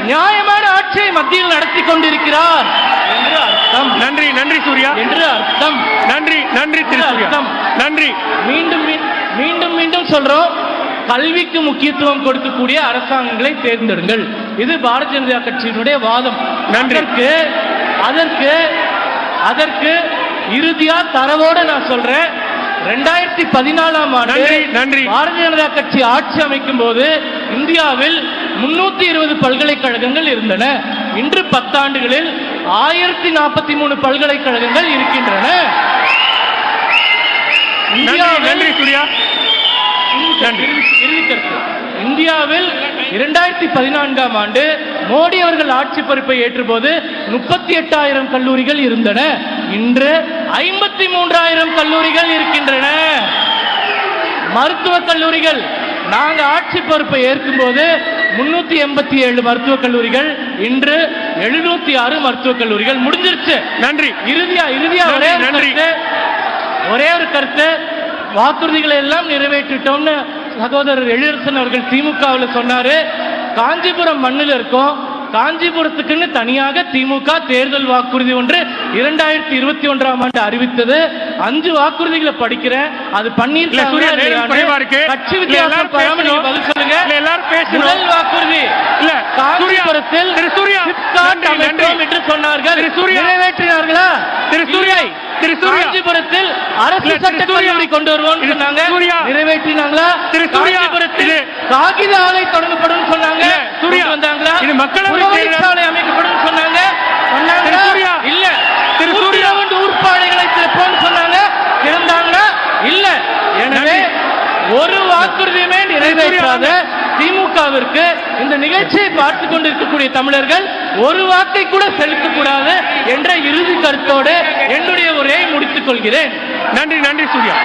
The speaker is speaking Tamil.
நியாயமான ஆட்சியை மத்தியில் நடத்தி கொண்டிருக்கிறார் என்று அர்த்தம். நன்றி நன்றி சூர்யா என்று அர்த்தம். நன்றி நன்றி திரு சூர்யா நன்றி. மீண்டும் மீண்டும் மீண்டும் சொல்றோம், கல்விக்கு முக்கியத்துவம் கொடுக்கக்கூடிய அரசாங்கங்களை தேர்ந்தெடுங்கள். இது பாரதிய ஜனதா கட்சியினுடைய வாதம். அதற்கு இறுதியா தரவோட நான் சொல்றேன், 2014ஆம் ஆண்டு பாரதிய ஜனதா கட்சி ஆட்சி அமைக்கும் போது இந்தியாவில் 320 பல்கலைக்கழகங்கள் இருந்தன. இன்று 10 ஆண்டுகளில் 1043 பல்கலைக்கழகங்கள் இருக்கின்றன. இந்தியாவில் 2014ஆம் ஆண்டு மோடி அவர்கள் ஆட்சி பொறுப்பை ஏற்றபோது 38,000 கல்லூரிகள் இருந்தன. இன்று 53,000 கல்லூரிகள் இருக்கின்றன. மருத்துவக் கல்லூரிகள் நாங்கள் ஆட்சி பொறுப்பை ஏற்கும் போது 387 மருத்துவக் கல்லூரிகள், இன்று 706 மருத்துவக் கல்லூரிகள் முடிஞ்சிருச்சு. நன்றி. இறுதியா ஒரே ஒரு கருத்து, வாக்குறுதிகளை எல்லாம் நிறைவேற்றிட்டோம்னு சகோதரர் எழிலரசன் அவர்கள் திமுகவில் சொன்னாரு. காஞ்சிபுரம் மண்ணில் இருக்கும், காஞ்சிபுரத்துக்குன்னு தனியாக திமுக தேர்தல் வாக்குறுதி ஒன்று 2021ஆம் ஆண்டு அறிவித்தது. 5 வாக்குறுதிகளை படிக்கிறேன், அது கட்சி வித்தியாசம் பதில் சொல்லுங்க. முதல் வாக்குறுதி காஞ்சிபுரத்தில் என்று சொன்னார்கள், நிறைவேற்றினார்களா? காஞ்சிபுரத்தில் அரசு சட்டக்கல்லூரி கொண்டு வருவோம் சொன்னாங்க, நிறைவேற்றினாங்களா? காஞ்சிபுரத்தில் காகித ஆலை தொடங்கப்படும் சொன்னாங்க, வந்தாங்களா? சாலை அமைக்கப்படும் சொன்னாங்க, இல்ல. ஊர்ப்பாடைகளை திறப்போம் சொன்னாங்க, இருந்தாங்களா? இல்ல. எனவே ஒரு வாக்குறுதியுமே நிறைவேற்றாத திமுகவிற்கு இந்த நிகழ்ச்சியை பார்த்துக் கொண்டிருக்கக்கூடிய தமிழர்கள் ஒரு வாக்கை கூட செலுத்தக்கூடாது என்ற இறுதி கருத்தோடு என்னுடைய உரையை முடித்துக் கொள்கிறேன். நன்றி நன்றி சூர்யா.